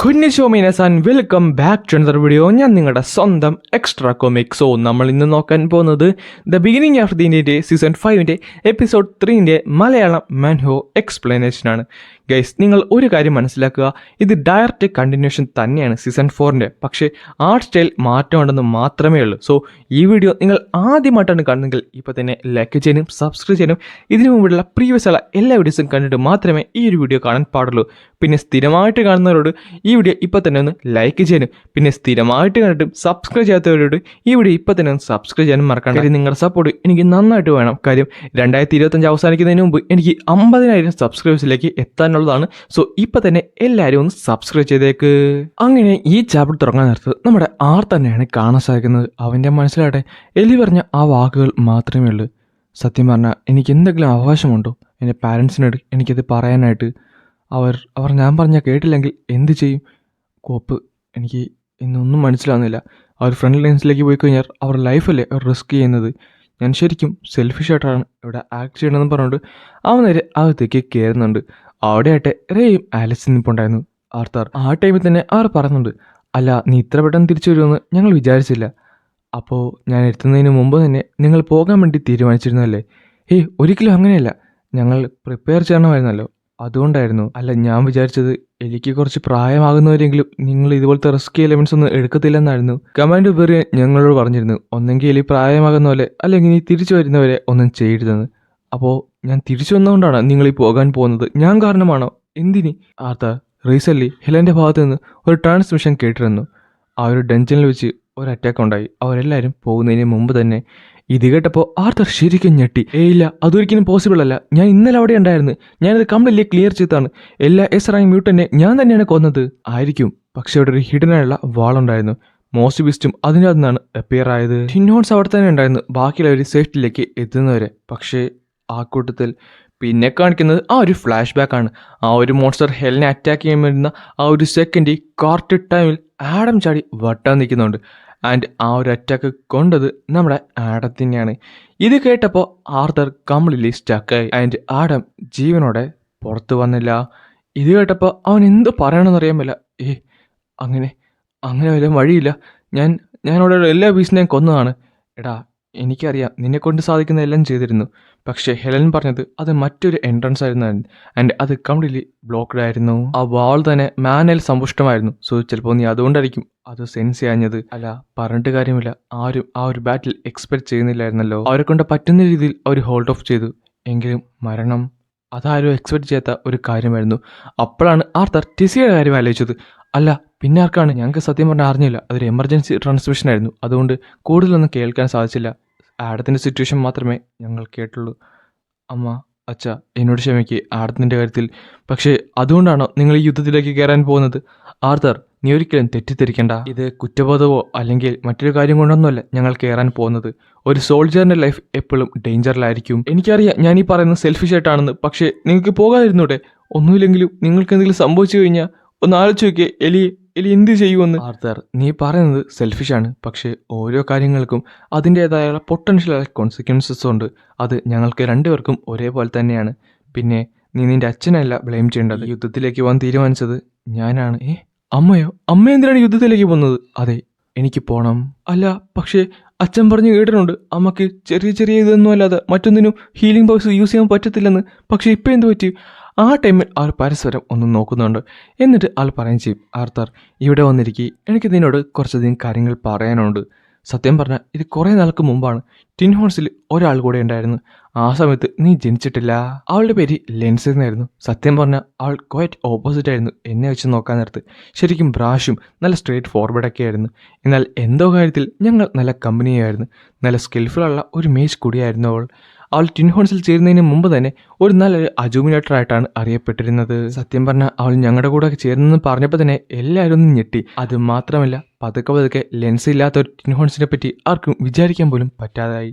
കുഞ്ഞിശോമീനസ് and welcome back to another video. ഞാൻ നിങ്ങളുടെ സ്വന്തം എക്സ്ട്രാ കോമിക്. നമ്മൾ ഇന്ന് നോക്കാൻ പോകുന്നത് ദ ബിഗിനിങ് ഓഫ് ദി ഇന്ത്യൻ്റെ സീസൺ 5 എപ്പിസോഡ് 3 മലയാളം മാൻഹോ എക്സ്പ്ലനേഷനാണ്. ഗൈസ്, നിങ്ങൾ ഒരു കാര്യം മനസ്സിലാക്കുക, ഇത് ഡയറക്റ്റ് കണ്ടിന്യൂഷൻ തന്നെയാണ് സീസൺ 4. പക്ഷേ ആർട്ട് സ്റ്റൈൽ മാറ്റമുണ്ടെന്ന് മാത്രമേ ഉള്ളൂ. സോ ഈ വീഡിയോ നിങ്ങൾ ആദ്യമായിട്ടാണ് കാണുന്നെങ്കിൽ ഇപ്പോൾ തന്നെ ലൈക്ക് ചെയ്യാനും സബ്സ്ക്രൈബ് ചെയ്യാനും ഇതിനു മുമ്പുള്ള പ്രീവിയസ് ഉള്ള എല്ലാ വീഡിയോസും കണ്ടിട്ട് മാത്രമേ ഈ ഒരു വീഡിയോ കാണാൻ പാടുള്ളൂ. പിന്നെ സ്ഥിരമായിട്ട് കാണുന്നവരോട് ഈ വീഡിയോ ഇപ്പോൾ തന്നെ ഒന്ന് ലൈക്ക് ചെയ്യാനും പിന്നെ സ്ഥിരമായിട്ട് കണ്ടിട്ടും സബ്സ്ക്രൈബ് ചെയ്യാത്തവരോട് ഈ വീഡിയോ ഇപ്പോൾ തന്നെ ഒന്ന് സബ്സ്ക്രൈബ് ചെയ്യാനും മറക്കണം. കാര്യം നിങ്ങളുടെ സപ്പോർട്ട് എനിക്ക് നന്നായിട്ട് വേണം. കാര്യം 2025 അവസാനിക്കുന്നതിന് മുമ്പ് എനിക്ക് 50,000 സബ്സ്ക്രൈബേഴ്സിലേക്ക് എത്താനുള്ളതാണ്. സോ ഇപ്പോൾ തന്നെ എല്ലാവരും ഒന്ന് സബ്സ്ക്രൈബ് ചെയ്തേക്ക്. അങ്ങനെ ഈ ചാപ്റ്റർ തുടങ്ങാൻ നേരത്ത് നമ്മുടെ ആർ തന്നെയാണ് കാണാൻ സാധിക്കുന്നത്. അവൻ്റെ മനസ്സിലാട്ടെ എലി പറഞ്ഞ ആ വാക്കുകൾ മാത്രമേ ഉള്ളൂ. സത്യം പറഞ്ഞാൽ എനിക്ക് എന്തെങ്കിലും അവകാശമുണ്ടോ എൻ്റെ പാരൻസിനോട് എനിക്കത് പറയാനായിട്ട്? അവർ ഞാൻ പറഞ്ഞാൽ കേട്ടില്ലെങ്കിൽ എന്ത് ചെയ്യും? കോപ്പ്, എനിക്ക് ഇന്നൊന്നും മനസ്സിലാവുന്നില്ല. അവർ ഫ്രണ്ട് ലൈൻസിലേക്ക് പോയി കഴിഞ്ഞാൽ അവരുടെ ലൈഫല്ലേ അവർ റിസ്ക് ചെയ്യുന്നത്. ഞാൻ ശരിക്കും സെൽഫിഷായിട്ടാണ് ഇവിടെ ആക്ട് ചെയ്യണമെന്ന് പറഞ്ഞുകൊണ്ട് അവൻ നേരെ അകത്തേക്ക് കയറുന്നുണ്ട്. അവിടെയായിട്ട് റേയും ആലിസും നിൽപ്പുണ്ടായിരുന്നു. ആർത്താർ ആ ടൈമിൽ തന്നെ അവർ പറയുന്നുണ്ട്, അല്ല നീ ഇത്ര പെട്ടെന്ന് തിരിച്ചു വരുമെന്ന് ഞങ്ങൾ വിചാരിച്ചില്ല. അപ്പോൾ ഞാൻ എത്തുന്നതിന് മുമ്പ് തന്നെ നിങ്ങൾ പോകാൻ വേണ്ടി തീരുമാനിച്ചിരുന്നല്ലേ? ഒരിക്കലും അങ്ങനെയല്ല, ഞങ്ങൾ പ്രിപ്പയർ ചെയ്യണമായിരുന്നല്ലോ, അതുകൊണ്ടായിരുന്നു. അല്ല, ഞാൻ വിചാരിച്ചത് എനിക്ക് കുറച്ച് പ്രായമാകുന്നവരെങ്കിലും നിങ്ങൾ ഇതുപോലത്തെ റിസ്കി എലമെന്റ്സ് ഒന്നും എടുക്കത്തില്ലെന്നായിരുന്നു. കമാൻഡ് വേറെ ഞങ്ങളോട് പറഞ്ഞിരുന്നു, ഒന്നെങ്കിൽ എലി പ്രായമാകുന്ന പോലെ അല്ലെങ്കിൽ നീ തിരിച്ചു വരുന്നവരെ ഒന്നും ചെയ്യരുതെന്ന്. അപ്പോൾ ഞാൻ തിരിച്ചു വന്നുകൊണ്ടാണ് നിങ്ങൾ ഈ പോകാൻ പോകുന്നത്? ഞാൻ കാരണമാണോ? എന്തിനി? ആർത്താർ റീസെൻ്റ്ലി ഹെലൻ്റെ ഭാഗത്ത് നിന്ന് ഒരു ട്രാൻസ്മിഷൻ കേട്ടിരുന്നു. ആ ഒരു ഡഞ്ചനിൽ വെച്ച് ഒരു അറ്റാക്ക് ഉണ്ടായി. അവരെല്ലാവരും പോകുന്നതിന് മുമ്പ് തന്നെ. ഇത് കേട്ടപ്പോൾ ആർത്തർ ശരിക്കും ഞെട്ടി. ഇല്ല, അതൊരിക്കലും പോസിബിൾ അല്ല. ഞാൻ ഇന്നലെ അവിടെ ഉണ്ടായിരുന്നു. ഞാനത് കംപ്ലീറ്റ്ലി ക്ലിയർ ചെയ്താണ്. എല്ലാ എസ്റാങ് മ്യൂട്ടനെ ഞാൻ തന്നെയാണ് കൊന്നത്. ആയിരിക്കും, പക്ഷെ അവിടെ ഒരു ഹിഡനായുള്ള വാളുണ്ടായിരുന്നു. മോസ്റ്റ് ബീസ്റ്റും അതിൻ്റെ നിന്നാണ് അപ്പിയർ ആയത്. ടിന്നോൺസ് അവിടെ തന്നെ ഉണ്ടായിരുന്നു, ബാക്കിയുള്ളവർ സേഫ്റ്റിയിലേക്ക് എത്തുന്നവരെ. പക്ഷേ ആ കൂട്ടത്തിൽ പിന്നെ കാണിക്കുന്നത് ആ ഒരു ഫ്ലാഷ് ബാക്കാണ്. ആ ഒരു മോൺസ്റ്റർ ഹെലിനെ അറ്റാക്ക് ചെയ്യാൻ വരുന്ന ആ ഒരു സെക്കൻഡ് കാർട്ട് ടൈമിൽ ആഡം ചാടി വട്ടാൻ നിൽക്കുന്നുണ്ട്. ആൻഡ് ആ ഒരു അറ്റാക്ക് കൊണ്ടത് നമ്മുടെ ആഡത്തിനെയാണ്. ഇത് കേട്ടപ്പോൾ ആർത്തർ കംപ്ലീറ്റ്ലി സ്റ്റക്കായി. ആൻഡ് ആഡം ജീവനോടെ പുറത്തു വന്നില്ല. ഇത് കേട്ടപ്പോൾ അവൻ എന്ത് പറയണമെന്നറിയാൻ പറ്റില്ല. അങ്ങനെ വല്ല വഴിയില്ല. ഞാൻ അവിടെ എല്ലാ ബീസിനെയും കൊന്നതാണ്. എടാ, എനിക്കറിയാം നിന്നെ കൊണ്ട് സാധിക്കുന്ന എല്ലാം ചെയ്തിരുന്നു. പക്ഷേ ഹെലൻ പറഞ്ഞത് അത് മറ്റൊരു എൻട്രൻസ് ആയിരുന്നു. ആൻഡ് അത് കംപ്ലീറ്റ്ലി ബ്ലോക്ക്ഡ് ആയിരുന്നു. ആ വാൾ തന്നെ മാനൽ സമ്പുഷ്ടമായിരുന്നു. സോ ചിലപ്പോൾ നീ അതുകൊണ്ടായിരിക്കും അത് സെൻസ് ചെയ്യാഞ്ഞത്. അല്ല, പറഞ്ഞിട്ട് കാര്യമില്ല, ആരും ആ ഒരു ബാറ്റിൽ എക്സ്പെക്ട് ചെയ്യുന്നില്ലായിരുന്നല്ലോ. അവരെ കൊണ്ട് പറ്റുന്ന രീതിയിൽ അവർ ഹോൾഡ് ഓഫ് ചെയ്തു. എങ്കിലും മരണം അതാരും എക്സ്പെക്ട് ചെയ്യാത്ത ഒരു കാര്യമായിരുന്നു. അപ്പോഴാണ് ആർത്തർ ടിസിയുടെ കാര്യം ആലോചിച്ചത്. അല്ല, പിന്നെ ആർക്കാണ്? ഞങ്ങൾക്ക് സത്യം പറഞ്ഞാൽ അറിഞ്ഞില്ല. അതൊരു എമർജൻസി ട്രാൻസ്മിഷൻ ആയിരുന്നു, അതുകൊണ്ട് കൂടുതലൊന്നും കേൾക്കാൻ സാധിച്ചില്ല. ആഡത്തിൻ്റെ സിറ്റുവേഷൻ മാത്രമേ ഞങ്ങൾ കേട്ടുള്ളൂ. അമ്മ, അച്ഛ, എന്നോട് ക്ഷമിക്ക് ആഡത്തിൻ്റെ കാര്യത്തിൽ. പക്ഷേ അതുകൊണ്ടാണോ നിങ്ങൾ ഈ യുദ്ധത്തിലേക്ക് കയറാൻ പോകുന്നത്? ആർത്തർ, നീ ഒരിക്കലും തെറ്റിദ്ധരിക്കേണ്ട. ഇത് കുറ്റബോധമോ അല്ലെങ്കിൽ മറ്റൊരു കാര്യം കൊണ്ടൊന്നുമല്ല ഞങ്ങൾ കയറാൻ പോകുന്നത്. ഒരു സോൾജറിൻ്റെ ലൈഫ് എപ്പോഴും ഡേഞ്ചറിലായിരിക്കും. എനിക്കറിയാം ഞാൻ ഈ പറയുന്നത് സെൽഫിഷായിട്ടാണെന്ന്. പക്ഷേ നിങ്ങൾക്ക് പോകാതിരുന്നൂടെ? ഒന്നുമില്ലെങ്കിലും നിങ്ങൾക്ക് എന്തെങ്കിലും സംഭവിച്ചു കഴിഞ്ഞാൽ ഒന്ന് ആലോചിച്ച് നോക്കിയേ, എലി എന്ത് ചെയ്യുമെന്ന്. ആർത്തർ, നീ പറയുന്നത് സെൽഫിഷാണ്, പക്ഷേ ഓരോ കാര്യങ്ങൾക്കും അതിൻ്റേതായ പൊട്ടൻഷ്യലായ കോൺസിക്വൻസസ് ഉണ്ട്. അത് ഞങ്ങൾക്ക് രണ്ടുപേർക്കും ഒരേപോലെ തന്നെയാണ്. പിന്നെ നീ നിന്റെ അച്ഛനല്ല ബ്ലെയിം ചെയ്യേണ്ടത്. യുദ്ധത്തിലേക്ക് പോകാൻ തീരുമാനിച്ചത് ഞാനാണ്. അമ്മയോ? അമ്മ എന്തിനാണ് യുദ്ധത്തിലേക്ക് പോകുന്നത്? അതെ, എനിക്ക് പോകണം. അല്ല, പക്ഷേ അച്ഛൻ പറഞ്ഞ് കേട്ടിട്ടുണ്ട് അമ്മക്ക് ചെറിയ ഇതൊന്നും അല്ലാതെ മറ്റൊന്നിനും ഹീലിംഗ് ബോക്സ് യൂസ് ചെയ്യാൻ പറ്റത്തില്ലെന്ന്. പക്ഷേ ഇപ്പം എന്ത് പറ്റി? ആ ടൈമിൽ ആൾ പരസ്പരം ഒന്ന് നോക്കുന്നുണ്ട്. എന്നിട്ട് ആൾ പറയുകയും ചെയ്യും, ആർത്തർ ഇവിടെ വന്നിരിക്കും, എനിക്ക് നിന്നോട് കുറച്ചധികം കാര്യങ്ങൾ പറയാനുണ്ട്. സത്യം പറഞ്ഞാൽ ഇത് കുറേ നാൾക്ക് മുമ്പാണ്. ടിൻ ഹോൺസിൽ ഒരാൾ കൂടെ ഉണ്ടായിരുന്നു. ആ സമയത്ത് നീ ജനിച്ചിട്ടില്ല. അവളുടെ പേര് ലെൻസ് എന്നായിരുന്നു. സത്യം പറഞ്ഞാൽ അവൾ ക്വൈറ്റ് ഓപ്പോസിറ്റ് ആയിരുന്നു എന്നെ വെച്ച് നോക്കാൻ നേരത്ത്. ശരിക്കും ബ്രാഷും നല്ല സ്ട്രേറ്റ് ഫോർവേഡൊക്കെ ആയിരുന്നു. എന്നാൽ എന്തോ കാര്യത്തിൽ ഞങ്ങൾ നല്ല കമ്പനിയായിരുന്നു. നല്ല സ്കിൽഫുള്ള ഒരു മേജ് കൂടിയായിരുന്നു അവൾ ടിൻ ഹോൺസിൽ ചേരുന്നതിന് മുമ്പ് തന്നെ ഒരു നല്ലൊരു അജൂമിനേറ്റർ ആയിട്ടാണ് അറിയപ്പെട്ടിരുന്നത്. സത്യം പറഞ്ഞാൽ അവൾ ഞങ്ങളുടെ കൂടെ ചേർന്നെന്ന് പറഞ്ഞപ്പോൾ തന്നെ എല്ലാവരും ഒന്ന് ഞെട്ടി. അത് മാത്രമല്ല പതുക്കെ ലെൻസ് ഇല്ലാത്ത ഒരു ടിൻ ഹോൺസിനെ പറ്റി ആർക്കും വിചാരിക്കാൻ പോലും പറ്റാതായി.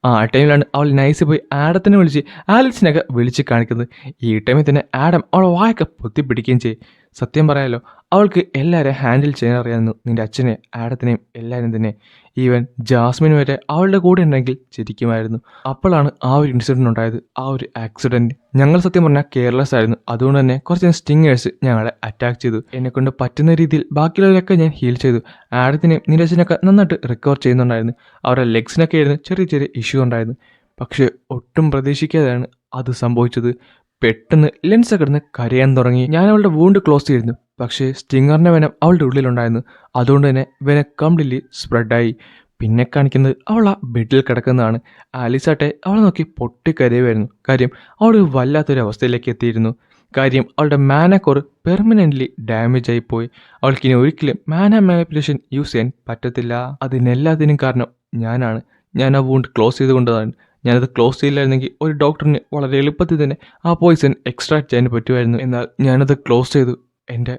ആ ടൈമിലാണ് അവൾ നൈസ് പോയി ആഡത്തിനെ വിളിച്ച് ആലിസിനൊക്കെ വിളിച്ച് കാണിക്കുന്നത്. ഈ ടൈമിൽ തന്നെ ആഡം അവളെ വായൊക്കെ പൊത്തിപ്പിടിക്കുകയും ചെയ്യും. സത്യം പറയാലോ, അവൾക്ക് എല്ലാവരെയും ഹാൻഡിൽ ചെയ്യാൻ അറിയാമെന്നു. നിന്റെ അച്ഛനെ, ആഡത്തിനെയും എല്ലാവരും തന്നെ. ഈവൻ ജാസ്മിൻ വരെ അവളുടെ കൂടെ ഉണ്ടെങ്കിൽ ചിരിക്കുമായിരുന്നു. അപ്പോഴാണ് ആ ഒരു ഇൻസിഡൻറ്റ് ഉണ്ടായത്. ആ ഒരു ആക്സിഡൻറ്റ് റെസ്റ്റോറൻറ്റ്. ഞങ്ങൾ സത്യം പറഞ്ഞാൽ കെയർലെസ് ആയിരുന്നു. അതുകൊണ്ട് തന്നെ കുറച്ച് സ്റ്റിങ്ങേഴ്സ് ഞങ്ങളെ അറ്റാക്ക് ചെയ്തു. എന്നെക്കൊണ്ട് പറ്റുന്ന രീതിയിൽ ബാക്കിയുള്ളവരൊക്കെ ഞാൻ ഹീൽ ചെയ്തു. ആഡത്തിനെയും നീരജിനൊക്കെ നന്നായിട്ട് റിക്കവർ ചെയ്യുന്നുണ്ടായിരുന്നു. അവരുടെ ലെഗ്സിനൊക്കെ ആയിരുന്നു ചെറിയ ചെറിയ ഇഷ്യൂ ഉണ്ടായിരുന്നു. പക്ഷേ ഒട്ടും പ്രതീക്ഷിക്കാതെയാണ് അത് സംഭവിച്ചത്. പെട്ടെന്ന് ലെൻസ് കിടന്ന് കരയാൻ തുടങ്ങി. ഞാൻ അവളുടെ വൂണ്ട് ക്ലോസ് ചെയ്തിരുന്നു. പക്ഷേ സ്റ്റിങ്ങറിൻ്റെ വെനം അവളുടെ ഉള്ളിലുണ്ടായിരുന്നു. അതുകൊണ്ട് തന്നെ വെനം കംപ്ലീറ്റ്ലി സ്പ്രെഡായി. പിന്നെ കാണിക്കുന്നത് അവൾ ആ ബെഡിൽ കിടക്കുന്നതാണ്. ആലിസാട്ടെ അവളെ നോക്കി പൊട്ടിക്കരയുമായിരുന്നു. കാര്യം അവൾ വല്ലാത്തൊരു അവസ്ഥയിലേക്ക് എത്തിയിരുന്നു. കാര്യം അവളുടെ മാനക്കോർ പെർമനൻ്റ്ലി ഡാമേജ് ആയിപ്പോയി. അവൾക്കിനി ഒരിക്കലും മാനിപ്പുലേഷൻ യൂസ് ചെയ്യാൻ പറ്റത്തില്ല. അതിനെല്ലാത്തിനും കാരണം ഞാനാണ്. ഞാൻ ആ വൂണ്ട് ക്ലോസ് ചെയ്തുകൊണ്ടതാണ്. ഞാനത് ക്ലോസ് ചെയ്യില്ലായിരുന്നെങ്കിൽ ഒരു ഡോക്ടറിന് വളരെ എളുപ്പത്തിൽ തന്നെ ആ പോയിസൺ എക്സ്ട്രാക്ട് ചെയ്യാൻ പറ്റുമായിരുന്നു. എന്നാൽ ഞാനത് ക്ലോസ് ചെയ്തു. എൻ്റെ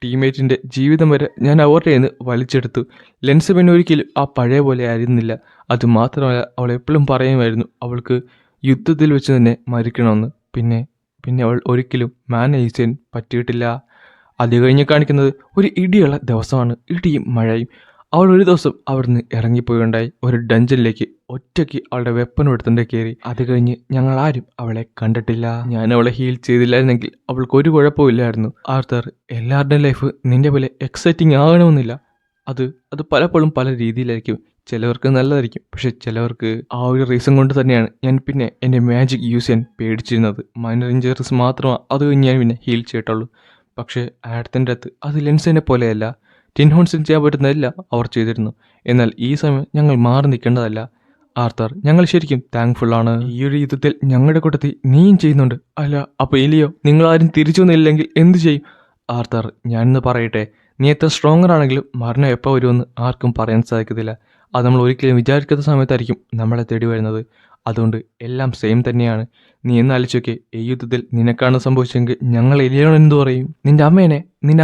ടീംമേറ്റിൻ്റെ ജീവിതം വരെ ഞാൻ അവരുടെ കയ്യിൽ നിന്ന് വലിച്ചെടുത്തു. ലെൻസ് പിന്നെ ഒരിക്കലും ആ പഴയ പോലെ ആയിരുന്നില്ല. അതുമാത്രമല്ല, അവൾ എപ്പോഴും പറയുമായിരുന്നു അവൾക്ക് യുദ്ധത്തിൽ വെച്ച് തന്നെ മരിക്കണമെന്ന്. പിന്നെ അവൾ ഒരിക്കലും മാനേജ് ചെയ്യാൻ പറ്റിയിട്ടില്ല. അത് കഴിഞ്ഞ് കാണിക്കുന്നത് ഒരു ഇടിയുള്ള ദിവസമാണ്. ഇടിയും മഴയും. അവൾ ഒരു ദിവസം അവിടുന്ന് ഇറങ്ങിപ്പോയുണ്ടായി. ഒരു ഡഞ്ചനിലേക്ക് ഒറ്റയ്ക്ക് അവളുടെ വെപ്പൺ എടുത്തുകൊണ്ട് കയറി. അത് കഴിഞ്ഞ് ഞങ്ങൾ ആരും അവളെ കണ്ടിട്ടില്ല. ഞാൻ അവളെ ഹീൽ ചെയ്തില്ലായിരുന്നെങ്കിൽ അവൾക്ക് ഒരു കുഴപ്പമില്ലായിരുന്നു. ആർത്തർ, എല്ലാവരുടെയും ലൈഫ് നിന്റെ പോലെ എക്സൈറ്റിംഗ് ആകണമെന്നില്ല. അത് പലപ്പോഴും പല രീതിയിലായിരിക്കും. ചിലവർക്ക് നല്ലതായിരിക്കും. പക്ഷെ ചിലവർക്ക് ആ ഒരു റീസൺ കൊണ്ട് തന്നെയാണ് ഞാൻ പിന്നെ എൻ്റെ മാജിക് യൂസ് ചെയ്യാൻ പേടിച്ചിരുന്നത്. മൈനർ ഇഞ്ചറീസ് മാത്രമാണ് അത് ഞാൻ പിന്നെ ഹീൽ ചെയ്തിട്ടുള്ളൂ. പക്ഷേ ആഡത്തിൻ്റെ അടുത്ത് അത് ലെൻസിനെ പോലെയല്ല. ടിൻ ഹോൺസിന് ചെയ്യാൻ പറ്റുന്നതെല്ലാം അവർ ചെയ്തിരുന്നു. എന്നാൽ ഈ സമയം ഞങ്ങൾ മാറി നിൽക്കേണ്ടതല്ല. ആർത്തർ, ഞങ്ങൾ ശരിക്കും താങ്ക്ഫുള്ളാണ്. ഈ ഒരു യുദ്ധത്തിൽ ഞങ്ങളുടെ കൂട്ടത്തിൽ നീയും ചെയ്യുന്നുണ്ട്. അല്ല, അപ്പോൾ ഇല്ലയോ? നിങ്ങളാരും തിരിച്ചു വന്നില്ലെങ്കിൽ എന്തു ചെയ്യും? ആർത്തർ, ഞാനിന്ന് പറയട്ടെ, നീ എത്ര സ്ട്രോങ്ങർ ആണെങ്കിലും മരണം എപ്പോൾ വരുമെന്ന് ആർക്കും പറയാൻ സാധിക്കത്തില്ല. അത് നമ്മൾ ഒരിക്കലും വിചാരിക്കാത്ത സമയത്തായിരിക്കും നമ്മളെ തേടി വരുന്നത്. അതുകൊണ്ട് എല്ലാം സെയിം തന്നെയാണ്. നീ എന്ന് ആലോചിച്ചൊക്കെ ഈ യുദ്ധത്തിൽ നിനക്കാണ് സംഭവിച്ചെങ്കിൽ ഞങ്ങൾ ഇല്ലയോണെന്തു പറയും? നിന്റെ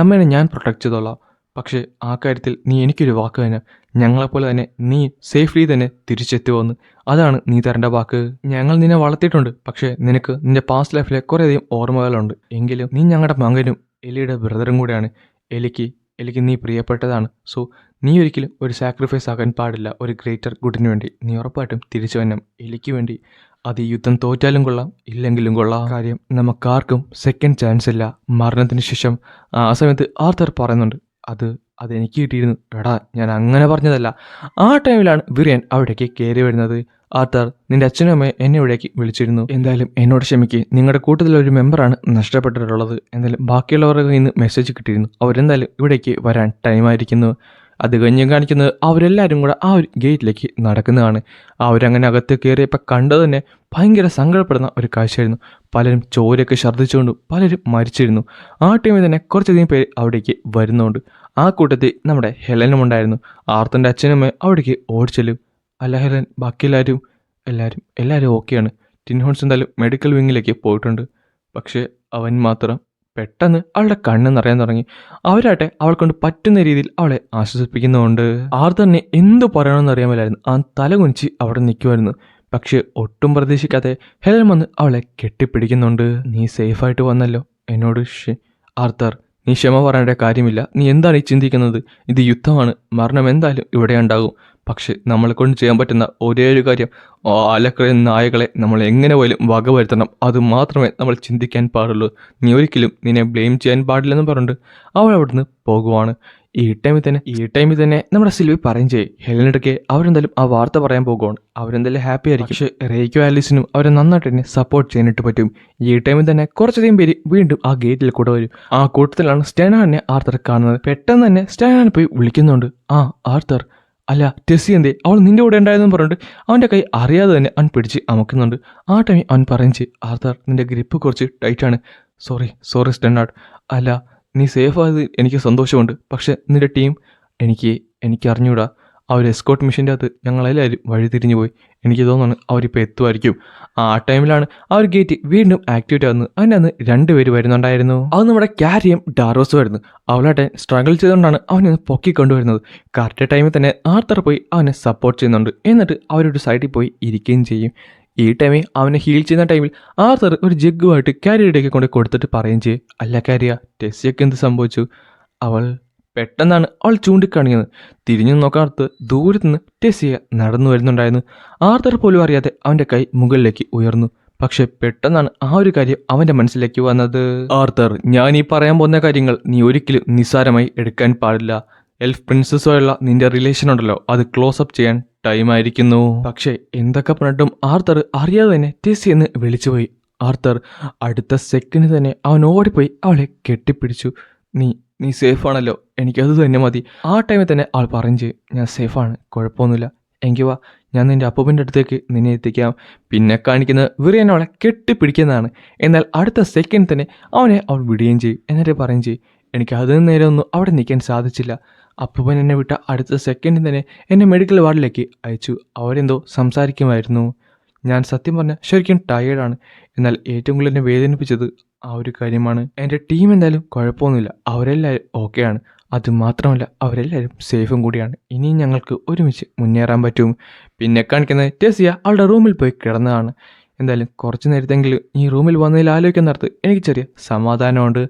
അമ്മേനെ ഞാൻ പ്രൊട്ടക്ട് ചെയ്തോളാം. പക്ഷേ ആ കാര്യത്തിൽ നീ എനിക്കൊരു വാക്ക് തന്നെ. ഞങ്ങളെപ്പോലെ തന്നെ നീ സേഫ്ലി തന്നെ തിരിച്ചെത്തുമെന്ന്. അതാണ് നീ തരേണ്ട വാക്ക്. ഞങ്ങൾ നിന്നെ വളർത്തിയിട്ടുണ്ട്. പക്ഷേ നിനക്ക് നിന്റെ പാസ്റ്റ് ലൈഫിലെ കുറേയധികം ഓർമ്മകളുണ്ട്. എങ്കിലും നീ ഞങ്ങളുടെ മകനും എലിയുടെ ബ്രദറും കൂടെയാണ്. എലിക്ക് നീ പ്രിയപ്പെട്ടതാണ്. സോ നീ ഒരിക്കലും ഒരു സാക്രിഫൈസ് ആകാൻ പാടില്ല. ഒരു ഗ്രേറ്റർ ഗുഡിന് വേണ്ടി നീ ഉറപ്പായിട്ടും തിരിച്ചു വരണം. എലിക്ക് വേണ്ടി. അത് ഈ യുദ്ധം തോറ്റാലും കൊള്ളാം, ഇല്ലെങ്കിലും കൊള്ളാം. കാര്യം നമുക്കാർക്കും സെക്കൻഡ് ചാൻസ് ഇല്ല. മരണത്തിന് ശേഷം ആ സമയത്ത് ആർത്തർ പറയുന്നുണ്ട്, അതെനിക്ക് കിട്ടിയിരുന്നു. എടാ, ഞാൻ അങ്ങനെ പറഞ്ഞതല്ല. ആ ടൈമിലാണ് വിറിയൻ അവിടേക്ക് കയറി വരുന്നത്. ആർത്തർ, നിന്റെ അച്ഛനും അമ്മയും എന്നെ ഇവിടേക്ക് വിളിച്ചിരുന്നു. എന്തായാലും എന്നോട് ക്ഷമിക്ക്. നിങ്ങളുടെ കൂട്ടത്തിലൊരു മെമ്പറാണ് നഷ്ടപ്പെട്ടിട്ടുള്ളത്. എന്തായാലും ബാക്കിയുള്ളവരുടെ കയ്യിൽ നിന്ന് മെസ്സേജ് കിട്ടിയിരുന്നു. അവരെന്തായാലും ഇവിടേക്ക് വരാൻ ടൈമായിരിക്കുന്നു. അത് കഴിഞ്ഞ് കാണിക്കുന്നത് അവരെല്ലാവരും കൂടെ ആ ഒരു ഗേറ്റിലേക്ക് നടക്കുന്നതാണ്. അവരങ്ങനെ അകത്ത് കയറിയപ്പോൾ കണ്ടത് തന്നെ ഭയങ്കര സങ്കടപ്പെടുന്ന ഒരു കാഴ്ചയായിരുന്നു. പലരും ചോരയൊക്കെ ഛർദ്ദിച്ചുകൊണ്ടും പലരും മരിച്ചിരുന്നു. ആ ടൈമിൽ തന്നെ കുറച്ചധികം പേര് അവിടേക്ക് വരുന്നുണ്ട്. ആ കൂട്ടത്തിൽ നമ്മുടെ ഹെലനും ഉണ്ടായിരുന്നു. ആർത്തൻ്റെ അച്ഛനും അവിടേക്ക് ഓടിച്ചെല്ലും. അല്ല ഹെലൻ, ബാക്കി എല്ലാവരും ഓക്കെയാണ്. ടിൻ ഹോൺസ് എന്തായാലും മെഡിക്കൽ വിങ്ങിലേക്ക് പോയിട്ടുണ്ട്. പക്ഷേ അവൻ മാത്രം പെട്ടെന്ന് അവളുടെ കണ്ണ് നിറയാൻ തുടങ്ങി. അവരാട്ടെ അവൾ കൊണ്ട് പറ്റുന്ന രീതിയിൽ അവളെ ആശ്വസിപ്പിക്കുന്നുണ്ട്. ആർത്തറിനെ എന്തു പറയണമെന്ന് അറിയാമല്ലായിരുന്നു. ആ തല കുനിച്ച് അവിടെ നിൽക്കുമായിരുന്നു. പക്ഷെ ഒട്ടും പ്രതീക്ഷിക്കാതെ ഹെലൻ വന്ന് അവളെ കെട്ടിപ്പിടിക്കുന്നുണ്ട്. നീ സേഫായിട്ട് വന്നല്ലോ. എന്നോട് ആർത്തർ, നീ ക്ഷമ പറയേണ്ട കാര്യമില്ല. നീ എന്താണ് ഈ ചിന്തിക്കുന്നത്? ഇത് യുദ്ധമാണ്. മരണം എന്തായാലും ഇവിടെ ഉണ്ടാകും. പക്ഷെ നമ്മളെ കൊണ്ട് ചെയ്യാൻ പറ്റുന്ന ഒരേ ഒരു കാര്യം, ആലക്കളെ നായകളെ നമ്മൾ എങ്ങനെ പോലും വകവരുത്തണം. അത് മാത്രമേ നമ്മൾ ചിന്തിക്കാൻ പാടുള്ളൂ. നീ ഒരിക്കലും നിന്നെ ബ്ലെയിം ചെയ്യാൻ പാടില്ലെന്ന് പറഞ്ഞിട്ട് അവൾ അവിടുന്ന് പോകുവാണ്. ഈ ടൈമിൽ തന്നെ നമ്മുടെ സിൽവി പറയും ചെയ്യും, ഹെലനിടയ്ക്ക് അവരെന്തായാലും ആ വാർത്ത പറയാൻ പോകുവാണ്. അവരെന്തായാലും ഹാപ്പി ആയിരിക്കും. പക്ഷേ റേയ്ക്കും ആലീസിനും അവരെ നന്നായിട്ട് തന്നെ സപ്പോർട്ട് ചെയ്യാനായിട്ട് പറ്റും. ഈ ടൈമിൽ തന്നെ കുറച്ചധികം പേര് വീണ്ടും ആ ഗേറ്റിൽ കൂടെ വരും. ആ കൂട്ടത്തിലാണ് സ്റ്റെനാനെ ആർത്തർ കാണുന്നത്. പെട്ടെന്ന് തന്നെ സ്റ്റെനാനെ പോയി വിളിക്കുന്നുണ്ട്. ആർത്തർ, അല്ല ടെസ്സി എന്തേ? അവൾ നിന്റെ കൂടെ ഉണ്ടായതെന്ന് പറഞ്ഞിട്ട് അവൻ്റെ കൈ അറിയാതെ തന്നെ അവൻ പിടിച്ച് അമക്കുന്നുണ്ട്. ആ ടൈമിൽ അവൻ പറയും ചെയ്യും, ആർത്തർ, നിന്റെ ഗ്രിപ്പ് കുറച്ച് ടൈറ്റാണ്. സോറി സ്റ്റെനാർഡ്. അല്ല, നീ സേഫ് ആയത് എനിക്ക് സന്തോഷമുണ്ട്. പക്ഷെ നിന്റെ ടീം എനിക്ക് അറിഞ്ഞൂടാ. ആ ഒരു എസ്കോട്ട് മിഷൻ്റെ അകത്ത് ഞങ്ങളെല്ലാവരും വഴിതിരിഞ്ഞു പോയി. എനിക്ക് തോന്നുന്നു അവരിപ്പോൾ എത്തുമായിരിക്കും. ആ ടൈമിലാണ് ആ ഒരു ഗേറ്റ് വീണ്ടും ആക്ടിവേറ്റ് ആകുന്നത്. അതിൻ്റെ അന്ന് 2 പേര് വരുന്നുണ്ടായിരുന്നു. അത് നമ്മുടെ ക്യാരിയും ഡാറോസും ആയിരുന്നു. അവളാട്ടെ സ്ട്രഗിൾ ചെയ്തുകൊണ്ടാണ് അവനെ പൊക്കിക്കൊണ്ടുവരുന്നത്. കറക്റ്റ് ടൈമിൽ തന്നെ ആർത്തർ പോയി അവനെ സപ്പോർട്ട് ചെയ്യുന്നുണ്ട്. എന്നിട്ട് അവരൊരു സൈഡിൽ പോയി ഇരിക്കുകയും ചെയ്യും. ഈ ടൈമിൽ അവനെ ഹീൽ ചെയ്യുന്ന ടൈമിൽ ആർത്തർ ഒരു ജഗ്ഗുമായിട്ട് ക്യാരിയുടെയൊക്കെ കൊണ്ട് കൊടുത്തിട്ട് പറയുകയും ചെയ്യും, അല്ല ക്യാരിയ, ടെസ്സിയൊക്കെ എന്ത് സംഭവിച്ചു? പെട്ടെന്നാണ് അവൾ ചൂണ്ടിക്കാണിക്കുന്നത്. തിരിഞ്ഞു നോക്കാത്ത ദൂരത്തുനിന്ന് ടെസ്സിയ നടന്നു വരുന്നുണ്ടായിരുന്നു. ആർത്തർ പോലും അറിയാതെ അവൻ്റെ കൈ മുകളിലേക്ക് ഉയർന്നു. പക്ഷെ പെട്ടെന്നാണ് ആ ഒരു കാര്യം അവൻ്റെ മനസ്സിലേക്ക് വന്നത്. ആർത്തർ, ഞാൻ ഈ പറയാൻ പോകുന്ന കാര്യങ്ങൾ നീ ഒരിക്കലും നിസ്സാരമായി എടുക്കാൻ പാടില്ല. എൽഫ് പ്രിൻസസുമായുള്ള നിന്റെ റിലേഷൻ ഉണ്ടല്ലോ, അത് ക്ലോസ് അപ്പ് ചെയ്യാൻ ടൈം ആയിരിക്കുന്നു. പക്ഷേ എന്തൊക്കെ പറഞ്ഞിട്ടും ആർത്തർ അറിയാതെ തന്നെ ടെസ്സി എന്ന് വിളിച്ചുപോയി. ആർത്തർ അടുത്ത സെക്കൻഡ് തന്നെ അവൻ ഓടിപ്പോയി അവളെ കെട്ടിപ്പിടിച്ചു. നീ സേഫാണല്ലോ, എനിക്കത് തന്നെ മതി. ആ ടൈമിൽ തന്നെ അവൾ പറയും ചെയ്യും, ഞാൻ സേഫാണ്, കുഴപ്പമൊന്നുമില്ല, എങ്കിൽ വാ, ഞാൻ നിൻ്റെ അപ്പൂപ്പൻ്റെ അടുത്തേക്ക് നിന്നെ എത്തിക്കാം. പിന്നെ കാണിക്കുന്നത് വിറിയൻ അവളെ കെട്ടിപ്പിടിക്കുന്നതാണ്. എന്നാൽ അടുത്ത സെക്കൻഡ് തന്നെ അവൾ വിടുകയും ചെയ്യും. എന്നിട്ട് പറയും ചെയ്യും, എനിക്ക് അതിന് നേരെ ഒന്നും അവിടെ നിൽക്കാൻ സാധിച്ചില്ല. അപ്പൂപ്പൻ എന്നെ വിട്ട അടുത്ത സെക്കൻഡിൽ തന്നെ എന്നെ മെഡിക്കൽ വാർഡിലേക്ക് അയച്ചു. അവരെന്തോ സംസാരിക്കുമായിരുന്നു. ഞാൻ സത്യം പറഞ്ഞാൽ ശരിക്കും ടയേർഡാണ്. എന്നാൽ ഏറ്റവും കൂടുതൽ എന്നെ വേദനിപ്പിച്ചത് ആ ഒരു കാര്യമാണ്. എൻ്റെ ടീം എന്തായാലും കുഴപ്പമൊന്നുമില്ല, അവരെല്ലാവരും ഓക്കെയാണ്. അതുമാത്രമല്ല അവരെല്ലാവരും സേഫും കൂടിയാണ്. ഇനിയും ഞങ്ങൾക്ക് ഒരുമിച്ച് മുന്നേറാൻ പറ്റും. പിന്നെ കാണിക്കുന്നത് ടെസ്സിയ അവളുടെ റൂമിൽ പോയി കിടന്നതാണ്. എന്തായാലും കുറച്ച് നേരത്തെങ്കിലും ഈ റൂമിൽ വന്നതിൽ ആലോചിക്കാൻ നേരത്ത് എനിക്ക് ചെറിയ സമാധാനമുണ്ട്.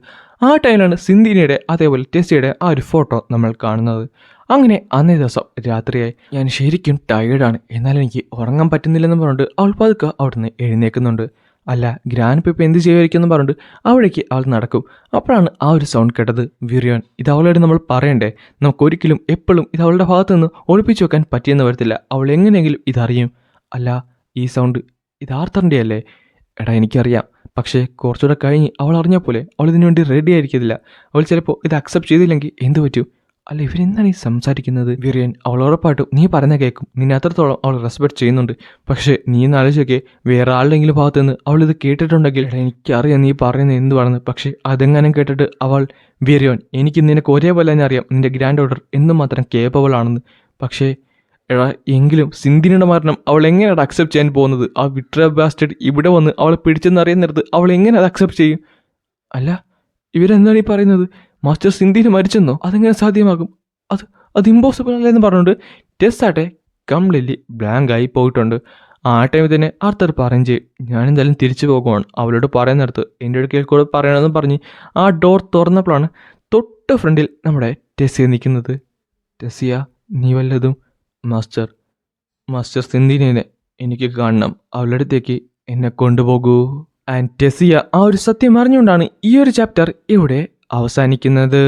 ആ ടൈമിലാണ് സിന്ധിനിയുടെ അതേപോലെ ടെസ്സിയുടെ ആ ഒരു ഫോട്ടോ നമ്മൾ കാണുന്നത്. അങ്ങനെ അന്നേ ദിവസം രാത്രിയായി. ഞാൻ ശരിക്കും ടയേർഡാണ്, എന്നാലും എനിക്ക് ഉറങ്ങാൻ പറ്റുന്നില്ലെന്ന് പറഞ്ഞിട്ട് അവൾ പതുക്കെ അവിടുന്ന് എഴുന്നേൽക്കുന്നുണ്ട്. അല്ല, ഗ്രാൻഡ് പെപ്പ് എന്ത് ചെയ്യുമായിരിക്കുമെന്ന് പറഞ്ഞിട്ട് അവിടേക്ക് അവൾ നടക്കും. അപ്പോഴാണ് ആ ഒരു സൗണ്ട് കേട്ടത്. വിറിയോൻ, ഇത് അവളോട് നമ്മൾ പറയണ്ടേ? നമുക്കൊരിക്കലും എപ്പോഴും ഇത് അവളുടെ ഭാഗത്തു നിന്ന് ഒളിപ്പിച്ചു വെക്കാൻ പറ്റിയെന്ന് വരത്തില്ല. അവൾ എങ്ങനെയെങ്കിലും ഇതറിയും. അല്ല, ഈ സൗണ്ട് ഇത് ആർത്തറിൻ്റെ അല്ലേ? എടാ എനിക്കറിയാം, പക്ഷേ കുറച്ചുകൂടെ കഴിഞ്ഞ് അവൾ അറിഞ്ഞ പോലെ അവൾ ഇതിനു വേണ്ടി റെഡി ആയിരിക്കത്തില്ല. അവൾ ചിലപ്പോൾ ഇത് അക്സെപ്റ്റ് ചെയ്തില്ലെങ്കിൽ എന്ത് പറ്റും? അല്ല, ഇവരെന്താണ് ഈ സംസാരിക്കുന്നത്? വിറിയൻ, അവൾ ഉറപ്പായിട്ടും നീ പറയുന്ന കേൾക്കും. നിന്നെ അത്രത്തോളം അവൾ റെസ്പെക്ട് ചെയ്യുന്നുണ്ട്. പക്ഷേ നീ നാലോചിച്ചൊക്കെ വേറെ ആളുടെങ്കിലും ഭാഗത്തു നിന്ന് അവൾ ഇത് കേട്ടിട്ടുണ്ടെങ്കിൽ, എനിക്കറിയാം നീ പറയുന്നത് എന്തുവാണെന്ന്. പക്ഷേ അതെങ്ങാനും കേട്ടിട്ട് അവൾ, വിറിയോൻ, എനിക്ക് നിനക്ക് ഒരേപോലെ തന്നെ അറിയാം നിന്റെ ഗ്രാൻഡ് ഓർഡർ എന്തുമാത്രം കേപ്പബിൾ ആണെന്ന്. പക്ഷേ എടാ, എങ്കിലും സിന്ധിനിയുടെ മരണം അവൾ എങ്ങനെയാണ് അക്സെപ്റ്റ് ചെയ്യാൻ പോകുന്നത്? ആ വിട്ര ബാസ്റ്റഡ് ഇവിടെ വന്ന് അവളെ പിടിച്ചെന്നറിയുന്നിടത്ത് അവൾ എങ്ങനെ അത് അക്സെപ്റ്റ് ചെയ്യും? അല്ല, ഇവരെന്താണ് ഈ പറയുന്നത്? മാസ്റ്റർ സിന്ധിന് മരിച്ചെന്നോ? അതെങ്ങനെ സാധ്യമാകും? അത് ഇമ്പോസിബിൾ അല്ലെന്ന് പറഞ്ഞുകൊണ്ട് ടെസ്സാട്ടെ കംപ്ലീറ്റ്ലി ബ്ലാങ്ക് ആയി പോയിട്ടുണ്ട്. ആ ടൈമിൽ തന്നെ ആർത്തർ പറയും ചെയ്യും, ഞാനെന്തായാലും തിരിച്ചു പോകുവാണ്. അവളോട് പറയുന്നിടത്ത് എൻ്റെ അടുക്കൽ കൂടെ പറയണമെന്ന് പറഞ്ഞ് ആ ഡോർ തുറന്നപ്പോഴാണ് തൊട്ട് ഫ്രണ്ടിൽ നമ്മുടെ ടെസ്സിയ നിൽക്കുന്നത്. ടെസ്സിയ, നീ വല്ലതും? മാസ്റ്റർ സിന്ധിനെ എനിക്ക് കാണണം, അവളുടെ അടുത്തേക്ക് എന്നെ കൊണ്ടുപോകൂ. ആൻഡ് ടെസ്സിയ ആ ഒരു സത്യം അറിഞ്ഞുകൊണ്ടാണ് ഈ ഒരു ചാപ്റ്റർ ഇവിടെ അവസാനിക്കുന്നത്.